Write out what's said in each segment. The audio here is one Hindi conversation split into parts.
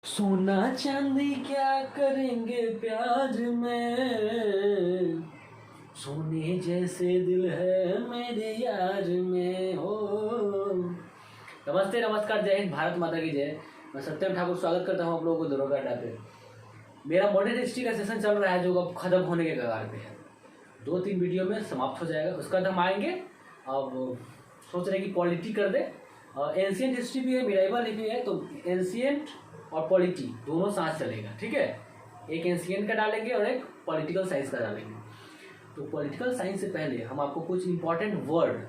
सोना चांदी क्या करेंगे प्यार में, सोने जैसे दिल है मेरे यार में हो। नमस्ते, नमस्कार, जय हिंद, भारत माता की जय। मैं सत्यम ठाकुर स्वागत करता हूँ आप लोगों को दरोगा अड्डा पे। मेरा मॉडर्न हिस्ट्री का सेशन चल रहा है जो अब खत्म होने के कगार पे है। 2-3 वीडियो में समाप्त हो जाएगा, उसका हम आएंगे। अब सोच रहे कि पॉलिटी कर दे। एंशियंट हिस्ट्री भी है, मिडाइवल भी है, तो एंशियंट और पॉलिटी दोनों साथ चलेगा, ठीक है। एक एंशियंट का डालेंगे और एक पॉलिटिकल साइंस का डालेंगे। तो पॉलिटिकल साइंस से पहले हम आपको कुछ इंपॉर्टेंट वर्ड,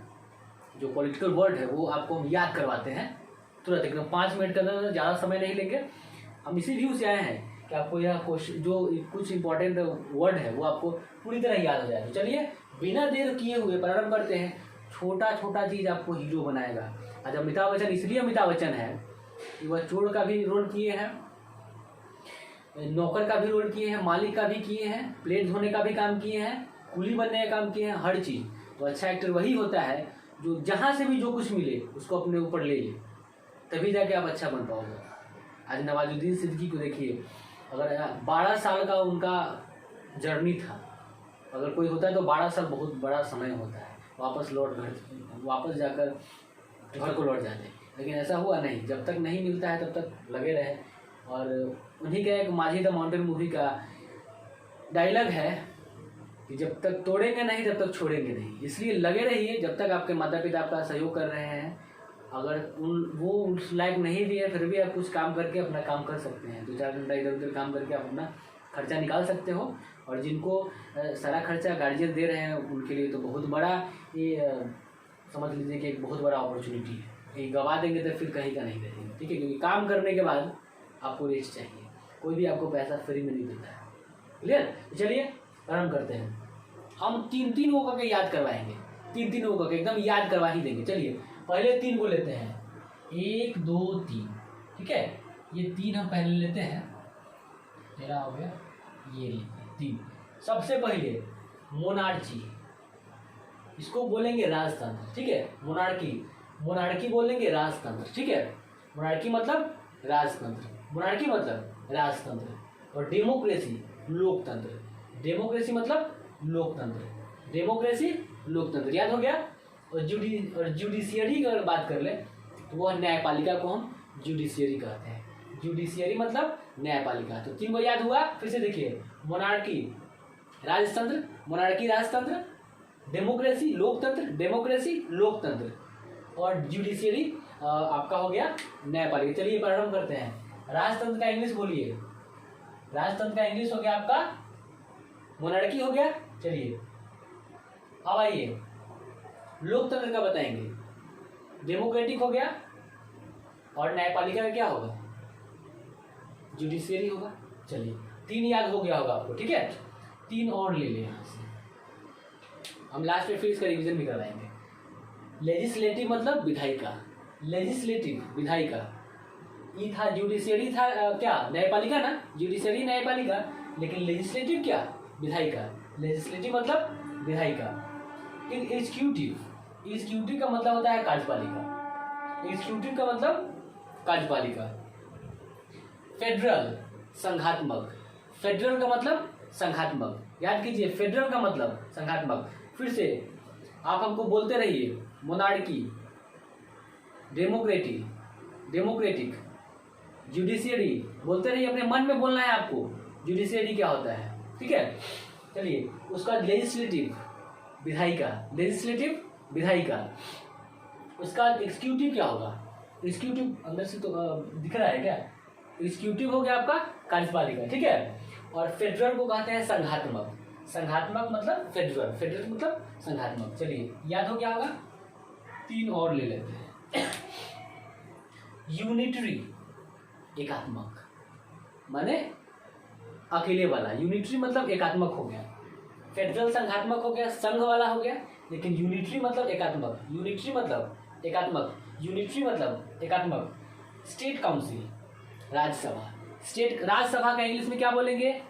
जो पॉलिटिकल वर्ड है वो आपको हम याद करवाते हैं तुरंत, एकदम 5 मिनट के अंदर, ज़्यादा समय नहीं लेंगे। हम इसी व्यू से आए हैं कि आपको यह क्वेश्चन, जो कुछ इंपॉर्टेंट वर्ड है वो आपको पूरी तरह याद हो जाए। तो चलिए बिना देर किए हुए प्रारंभ करते हैं। छोटा छोटा चीज़ आपको हीरो बनाएगा। आज अमिताभ बच्चन इसलिए अमिताभ बच्चन है कि वह चोर का भी रोल किए हैं, नौकर का भी रोल किए हैं, मालिक का भी किए हैं, प्लेट धोने का भी काम किए हैं, कुली बनने का काम किए हैं, हर चीज़। तो अच्छा एक्टर वही होता है जो जहाँ से भी जो कुछ मिले उसको अपने ऊपर ले ले, तभी जाके आप अच्छा बन पाओगे। आज नवाजुद्दीन सिद्दीकी को देखिए, अगर 12 साल का उनका जर्नी था। अगर कोई होता है तो 12 साल बहुत बड़ा समय होता है, वापस जाकर घर को लौट जाते हैं। लेकिन ऐसा हुआ नहीं, जब तक नहीं मिलता है तब तक लगे रहे। और उन्हीं का एक माझी द माउंटेन मूवी का डायलॉग है कि जब तक तोड़ेंगे नहीं तब तक छोड़ेंगे नहीं। इसलिए लगे रहिए जब तक आपके माता पिता आपका सहयोग कर रहे हैं। अगर वो उस लायक नहीं भी है फिर भी आप कुछ काम करके अपना काम कर सकते हैं। 2-4 घंटा इधर उधर काम करके आप अपना खर्चा निकाल सकते हो। और जिनको सारा खर्चा गार्जियन दे रहे हैं उनके लिए तो बहुत बड़ा ये समझ लीजिए कि एक बहुत बड़ा अपॉर्चुनिटी है। ये गवा देंगे तो फिर कहीं का नहीं करेंगे, ठीक है। क्योंकि काम करने के बाद आपको रेस्ट चाहिए, कोई भी आपको पैसा फ्री में नहीं देता है। क्लियर? चलिए प्रारंभ करते हैं। हम 3-3 को करके याद करवाएंगे, 3-3 को करके एकदम याद करवा ही देंगे। चलिए पहले 3 को लेते हैं, 1 2 3, ठीक है। ये 3 हम पहले लेते हैं, मेरा हो गया ये 3। सबसे पहले मोनार्ची, इसको बोलेंगे राजतंत्र, ठीक है। मोनार्की बोलेंगे राजतंत्र, ठीक है। मोनार्की मतलब राजतंत्र, मोनार्की मतलब राजतंत्र। और डेमोक्रेसी लोकतंत्र, डेमोक्रेसी मतलब लोकतंत्र, डेमोक्रेसी लोकतंत्र, याद हो गया। और जुडिशियरी की अगर बात कर ले तो वह न्यायपालिका को हम जुडिशियरी कहते हैं। जुडिशियरी मतलब न्यायपालिका। तो 3 को याद हुआ। फिर से देखिए, मोनार्की राजतंत्र, मोनार्की राजतंत्र, डेमोक्रेसी लोकतंत्र, डेमोक्रेसी लोकतंत्र, और जुडिशियरी आपका हो गया न्यायपालिका। चलिए प्रारंभ करते हैं। राजतंत्र का इंग्लिश बोलिए। राजतंत्र का इंग्लिश हो गया आपका मोनार्की हो गया। चलिए अब आइए लोकतंत्र का बताएंगे। डेमोक्रेटिक हो गया, और न्यायपालिका का क्या होगा? जुडिशियरी होगा। चलिए 3 याद हो गया होगा आपको, ठीक है। 3 और ले लें यहाँ से, हम लास्ट में फिर इसका रिवीजन भी करवाएंगे। लेजिस्लेटिव मतलब विधायिका, लेजिस्लेटिव विधायिका। ये था जुडिशियरी था क्या न्यायपालिका ना, जुडिशियरी न्यायपालिका, लेकिन लेजिस्लेटिव क्या विधायिका। लेजिस्लेटिव मतलब विधायिका। एग्जीक्यूटिव, एग्जीक्यूटिव का मतलब होता है कार्यपालिका, एग्जीक्यूटिव का मतलब कार्यपालिका। फेडरल संघात्मक, फेडरल का मतलब संघात्मक, याद कीजिए फेडरल का मतलब संघात्मक। फिर से आप हमको बोलते रहिए, मोनार्की, डेमोक्रेटिक, जुडिशियरी, बोलते रहिए, अपने मन में बोलना है आपको जुडिशियरी क्या होता है, ठीक है। चलिए उसका लेजिस्लेटिव विधायिका, लेजिस्लेटिव विधायिका। उसका एग्जीक्यूटिव क्या होगा? एग्जीक्यूटिव अंदर से तो दिख रहा है क्या? एग्जीक्यूटिव हो गया आपका कार्यपालिका, ठीक है। और फेडरल को कहते हैं संघात्मक, संघात्मक मतलब फेडरल, फेडरल मतलब संघात्मक। चलिए याद हो गया होगा। 3 और ले लेते हैं। यूनिटरी एकात्मक, माने अकेले वाला, यूनिटरी मतलब एकात्मक हो गया। फेडरल संघात्मक हो गया, संघ वाला हो गया, लेकिन यूनिटरी मतलब एकात्मक, यूनिटरी मतलब एकात्मक, यूनिटरी मतलब एकात्मक। State council, Rajya Sabha, state, Rajya Sabha का इंग्लिश में क्या बोलेंगे?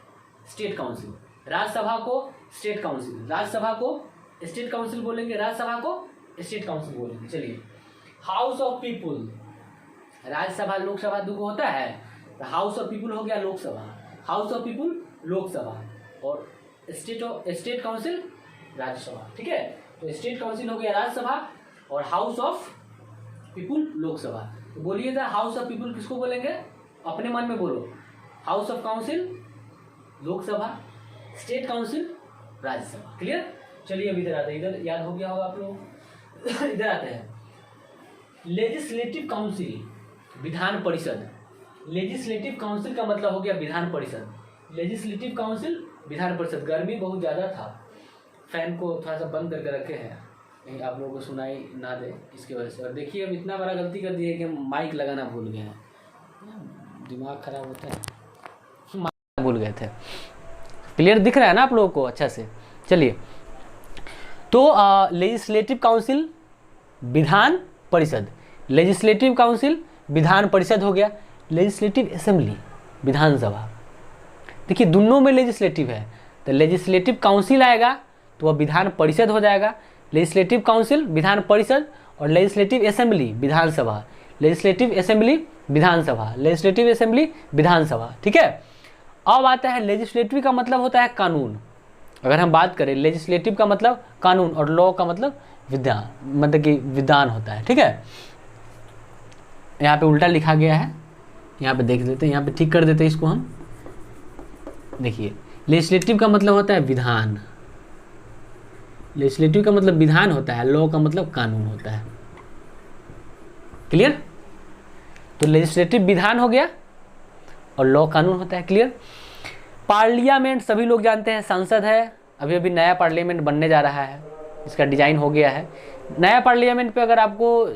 State council. राज्यसभा को स्टेट काउंसिल, राज्यसभा को स्टेट काउंसिल बोलेंगे, राज्यसभा को स्टेट काउंसिल बोलेंगे। चलिए house of people, Rajya Sabha Lok Sabha 2 होता है, हाउस ऑफ पीपुल हो गया Lok Sabha, house of people Lok Sabha, और स्टेट काउंसिल राज्यसभा। ठीक है, तो स्टेट काउंसिल हो गया राज्यसभा और हाउस ऑफ पीपुल लोकसभा। तो बोलिएगा हाउस ऑफ पीपुल किसको बोलेंगे, अपने मन में बोलो। House of council Lok Sabha, state council Rajya Sabha. Clear? चलिए अब इधर आते हैं, इधर याद हो गया होगा आप लोग। इधर आते हैं legislative council, Vidhan Parishad. Legislative council का मतलब हो गया विधान परिषद। Legislative council Vidhan Parishad. गर्मी बहुत ज़्यादा था, फैन को थोड़ा सा बंद करके रखे हैं, कहीं आप लोगों को सुनाई ना दे इसकी वजह से। और देखिए हम इतना बड़ा गलती कर दिए कि हम माइक लगाना भूल गए हैं, दिमाग खराब होता है, माइक भूल गए थे। क्लियर दिख रहा है ना आप लोगों को अच्छे से? चलिए, तो legislative council Vidhan Parishad, legislative council Vidhan Parishad हो गया। लेजिस्लेटिव असेंबली विधानसभा। देखिए दोनों में लेजिस्लेटिव है, तो लेजिस्लेटिव काउंसिल आएगा तो वह विधान परिषद हो जाएगा। लेजिस्लेटिव काउंसिल विधान परिषद और लेजिस्लेटिव असेंबली विधानसभा। लेजिस्लेटिव असेंबली विधानसभा, लेजिस्लेटिव असेंबली विधानसभा। ठीक है, अब आता है लेजिस्लेटिव का मतलब होता है कानून। अगर हम बात करें लेजिस्लेटिव का मतलब कानून और लॉ का मतलब विधान, मतलब कि विधान होता है। ठीक है, यहाँ पे उल्टा लिखा गया है, यहाँ पे देख लेते हैं, यहाँ पे ठीक कर देते हैं इसको हम। देखिए लेजिस्लेटिव का मतलब होता है विधान, लेजिस्लेटिव का मतलब विधान होता है, लॉ का मतलब कानून होता है। क्लियर? तो लेजिस्लेटिव विधान हो गया और लॉ कानून होता है। क्लियर? पार्लियामेंट सभी लोग जानते हैं, संसद है। अभी अभी नया पार्लियामेंट बनने जा रहा है, इसका डिजाइन हो गया है। नया पार्लियामेंट पे अगर आपको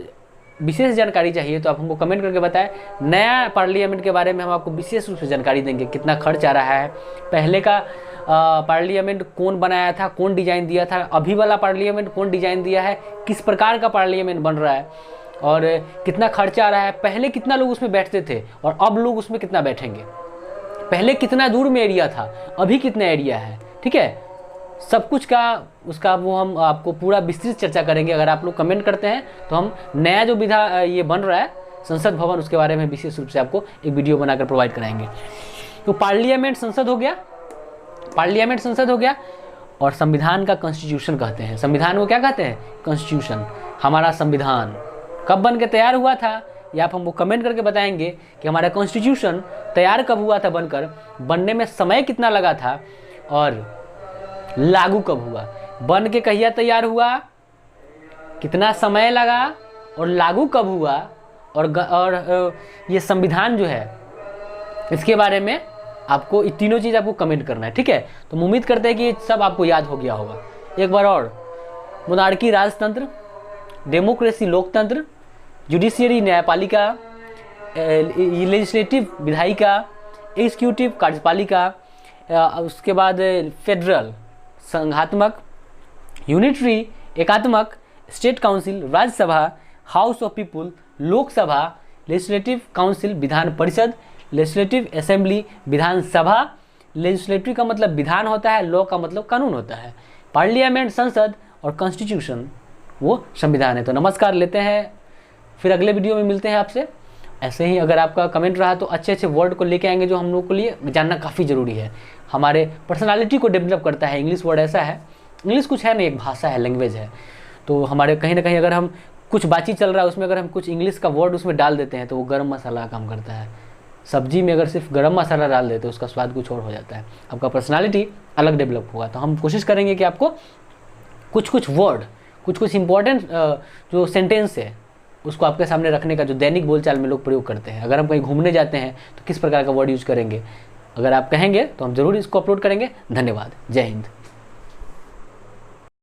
विशेष जानकारी चाहिए तो आप हमको कमेंट करके बताएं। नया पार्लियामेंट के बारे में हम आपको विशेष रूप से जानकारी देंगे, कितना खर्च आ रहा है, पहले का पार्लियामेंट कौन बनाया था, कौन डिजाइन दिया था, अभी वाला पार्लियामेंट कौन डिजाइन दिया है, किस प्रकार का पार्लियामेंट बन रहा है और कितना खर्चा आ रहा है, पहले कितना लोग उसमें बैठते थे और अब लोग उसमें कितना बैठेंगे, पहले कितना दूर में एरिया था, अभी कितना एरिया है। ठीक है, सब कुछ का उसका वो हम आपको पूरा विस्तृत चर्चा करेंगे। अगर आप लोग कमेंट करते हैं तो हम नया जो ये बन रहा है संसद भवन, उसके बारे में विशेष रूप से आपको एक वीडियो बनाकर प्रोवाइड कराएंगे। तो पार्लियामेंट संसद हो गया, पार्लियामेंट संसद हो गया। और संविधान का कॉन्स्टिट्यूशन कहते हैं। संविधान को क्या कहते हैं? कॉन्स्टिट्यूशन। हमारा संविधान कब बन के तैयार हुआ था, या आप हमको कमेंट करके बताएंगे कि हमारा कॉन्स्टिट्यूशन तैयार कब हुआ था बनकर, बनने में समय कितना लगा था और लागू कब हुआ। बन के कहिया तैयार हुआ, कितना समय लगा और लागू कब हुआ, और ये संविधान जो है इसके बारे में आपको ये तीनों चीज़ आपको कमेंट करना है। ठीक है, तो हम उम्मीद करते हैं कि ये सब आपको याद हो गया होगा। एक बार और, मोनार्की राजतंत्र, डेमोक्रेसी लोकतंत्र, जुडिशियरी न्यायपालिका, लेजिस्लेटिव विधायिका, एग्जीक्यूटिव कार्यपालिका, उसके बाद फेडरल संघात्मक, यूनिटरी एकात्मक, state council Rajya Sabha, house of people Lok Sabha, legislative council Vidhan Parishad, legislative assembly Vidhan Sabha. Legislative का मतलब विधान होता है, लॉ का मतलब कानून होता है। पार्लियामेंट संसद और कॉन्स्टिट्यूशन वो संविधान है। तो नमस्कार लेते हैं, फिर अगले वीडियो में मिलते हैं आपसे। ऐसे ही अगर आपका कमेंट रहा तो अच्छे अच्छे वर्ड को लेके आएंगे जो हम लोग के लिए जानना काफ़ी ज़रूरी है, हमारे पर्सनालिटी को डेवलप करता है। इंग्लिश वर्ड ऐसा है, इंग्लिश कुछ है नहीं, एक भाषा है, लैंग्वेज है। तो हमारे कहीं ना कहीं अगर हम कुछ बातचीत चल रहा है उसमें अगर हम कुछ इंग्लिश का वर्ड उसमें डाल देते हैं तो वो गरम मसाला काम करता है। सब्जी में अगर सिर्फ गरम मसाला डाल देते हैं उसका स्वाद कुछ और हो जाता है, आपका पर्सनालिटी अलग डेवलप होगा। तो हम कोशिश करेंगे कि आपको कुछ कुछ वर्ड, कुछ कुछ इंपॉर्टेंट जो सेंटेंस है उसको आपके सामने रखने का जो दैनिक बोलचाल में लोग प्रयोग करते हैं। अगर हम कहीं घूमने जाते हैं तो किस प्रकार का वर्ड यूज करेंगे, अगर आप कहेंगे तो हम ज़रूर इसको अपलोड करेंगे। धन्यवाद, जय हिंद।